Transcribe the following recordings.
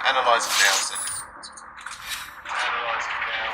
Analyze it now, Cindy. Analyze it now.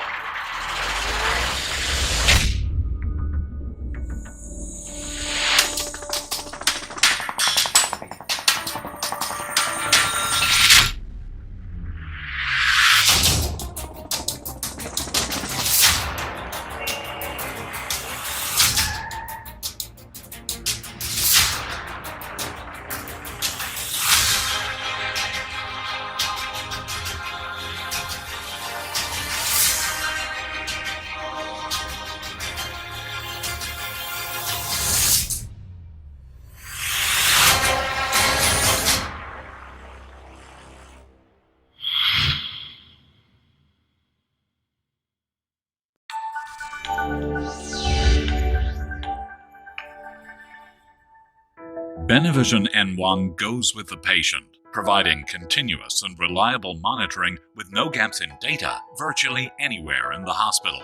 BeneVision N1 goes with the patient, providing continuous and reliable monitoring with no gaps in data virtually anywhere in the hospital.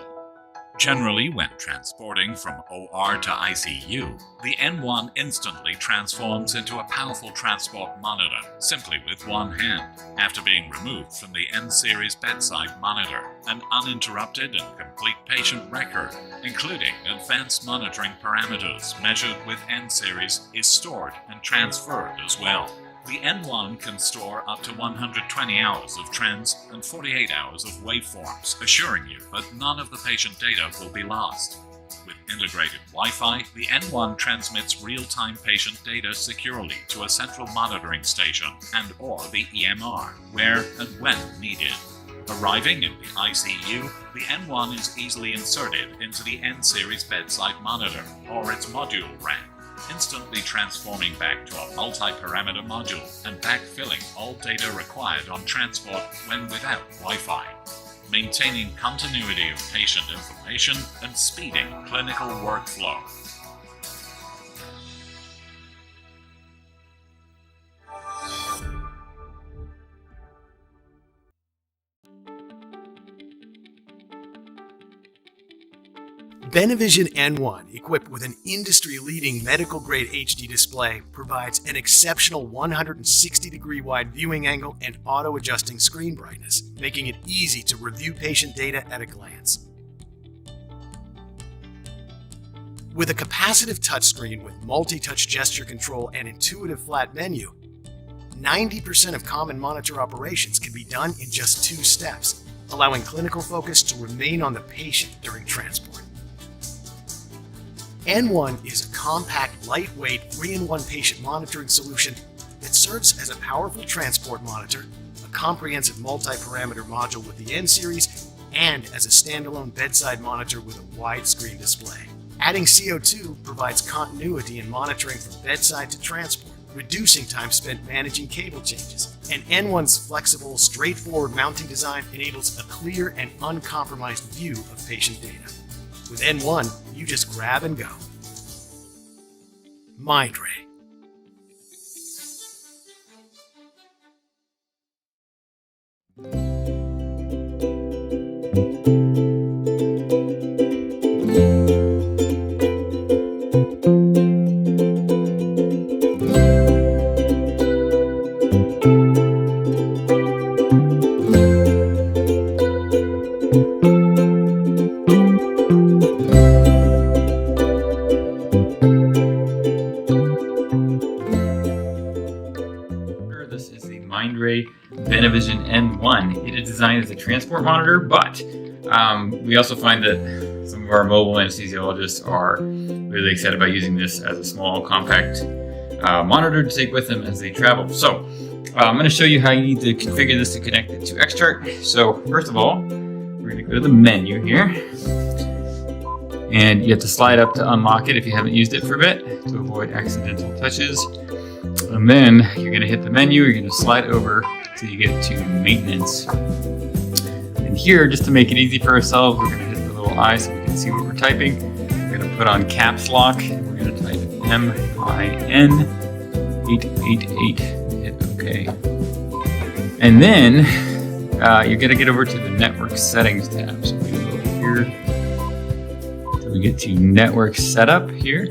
Generally, when transporting from OR to ICU, the N1 instantly transforms into a powerful transport monitor simply with one hand, after being removed from the N-Series bedside monitor. An uninterrupted and complete patient record, including advanced monitoring parameters measured with N-Series, is stored and transferred as well. The N1 can store up to 120 hours of trends and 48 hours of waveforms, assuring you that none of the patient data will be lost. With integrated Wi-Fi, the N1 transmits real-time patient data securely to a central monitoring station and/or the EMR, where and when needed. Arriving in the ICU, the N1 is easily inserted into the N-Series bedside monitor or its module rack, instantly transforming back to a multi-parameter module and backfilling all data required on transport when without Wi-Fi, maintaining continuity of patient information and speeding clinical workflow. BeneVision N1, equipped with an industry-leading medical-grade HD display, provides an exceptional 160-degree wide viewing angle and auto-adjusting screen brightness, making it easy to review patient data at a glance. With a capacitive touchscreen with multi-touch gesture control and intuitive flat menu, 90% of common monitor operations can be done in just 2 steps, allowing clinical focus to remain on the patient during transport. N1 is a compact, lightweight, 3-in-1 patient monitoring solution that serves as a powerful transport monitor, a comprehensive multi-parameter module with the N-Series, and as a standalone bedside monitor with a widescreen display. Adding CO2 provides continuity in monitoring from bedside to transport, reducing time spent managing cable changes. And N1's flexible, straightforward mounting design enables a clear and uncompromised view of patient data. With N1, you just grab and go. Mindray. This is the Mindray BeneVision N1. It is designed as a transport monitor, but we also find that some of our mobile anesthesiologists are really excited about using this as a small, compact monitor to take with them as they travel. So I'm going to show you how you need to configure this to connect it to XChart. So first of all, we're going to go to the menu here, and you have to slide up to unlock it if you haven't used it for a bit to avoid accidental touches. And then you're going to hit the menu, you're going to slide over till you get to maintenance. And here, just to make it easy for ourselves, we're going to hit the little I so we can see what we're typing. We're going to put on caps lock and we're going to type MIN888. Hit OK. And then you're going to get over to the network settings tab. So we go over here. So we get to network setup here.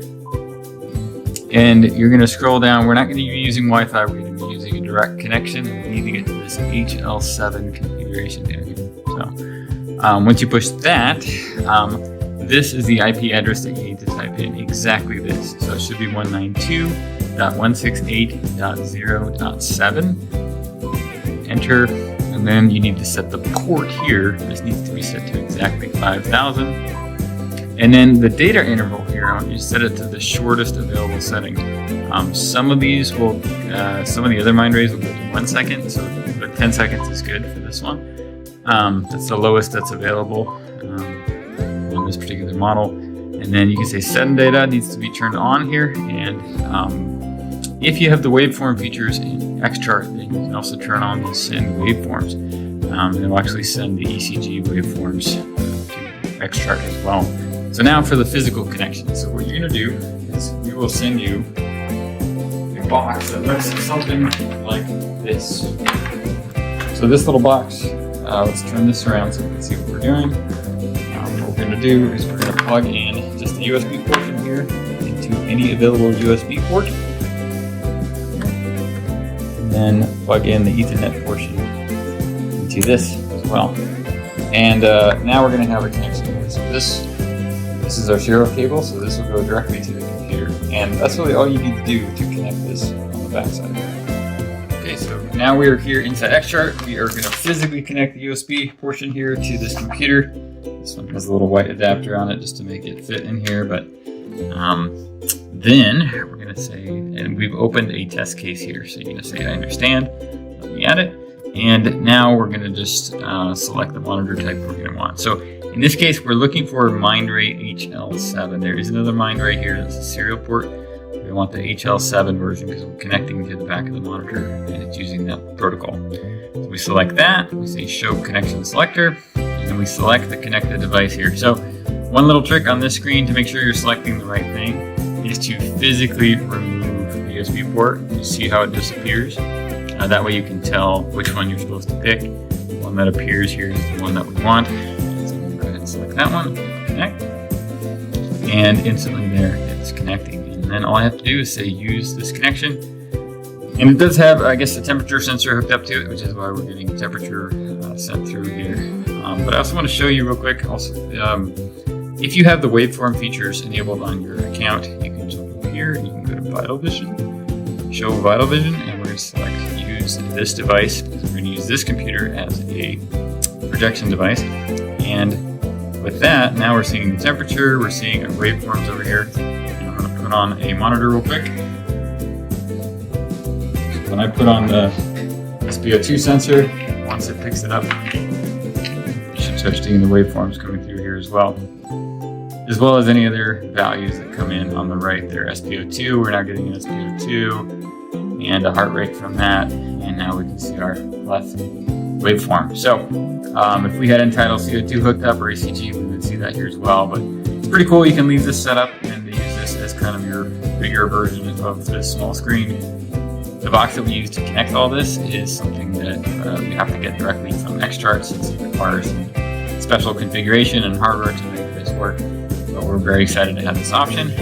And you're going to scroll down. We're not going to be using Wi-Fi. We're going to be using a direct connection. We need to get to this HL7 configuration down here. So once you push that, this is the IP address that you need to type in. Exactly this. So it should be 192.168.0.7. Enter. And then you need to set the port here. This needs to be set to exactly 5,000. And then the data interval here, I want you to set it to the shortest available setting. Some of these will, some of the other Mindrays will go to 1 second, but 10 seconds is good for this one. That's the lowest that's available on this particular model. And then you can say send data needs to be turned on here. And if you have the waveform features in XChart, then you can also turn on the send waveforms. It'll actually send the ECG waveforms to XChart as well. So now for the physical connection. So what you're going to do is we will send you a box that looks something like this. So this little box, let's turn this around so we can see what we're doing. What we're going to do is we're going to plug in just the USB portion here into any available USB port. And then plug in the Ethernet portion into this as well. And now we're going to have a connection here. So this is our serial cable, so this will go directly to the computer. And that's really all you need to do to connect this on the backside. Okay, so now we are here inside XChart. We are going to physically connect the USB portion here to this computer. This one has a little white adapter on it just to make it fit in here, but then we're going to say, and we've opened a test case here. So you're going to say, I understand, let me add it. And now we're going to just select the monitor type we're going to want. So in this case, we're looking for Mindray HL7. There is another Mindray here that's a serial port. We want the HL7 version because we're connecting to the back of the monitor and it's using that protocol. So we select that, we say show connection selector, and then we select the connected device here. So one little trick on this screen to make sure you're selecting the right thing is to physically remove the USB port. You see how it disappears? That way you can tell which one you're supposed to pick. The one that appears here is the one that we want. So I'm going to go ahead and select that one, connect, and instantly there it's connecting. And then all I have to do is say use this connection. And it does have, I guess, the temperature sensor hooked up to it, which is why we're getting temperature sent through here. But I also want to show you real quick, also, if you have the waveform features enabled on your account, you can jump over here and you can go to Vital Vision, show Vital Vision, and we're going to select use this device because we're going to use this computer as a projection device. And with that, now we're seeing the temperature, we're seeing our waveforms over here. And I'm going to put on a monitor real quick. So when I put on the SpO2 sensor, once it picks it up, you should start seeing the waveforms coming through here as well as any other values that come in on the right there. SpO2, we're now getting an SpO2 and a heart rate from that, and now we can see our left waveform. So if we had entitled CO2 hooked up or ECG, we would see that here as well, but it's pretty cool. You can leave this set up and use this as kind of your bigger version of this small screen. The box that we use to connect all this is something that we have to get directly from XChart since it requires some special configuration and hardware to make this work. But we're very excited to have this option.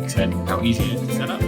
Excited how easy it is to set up.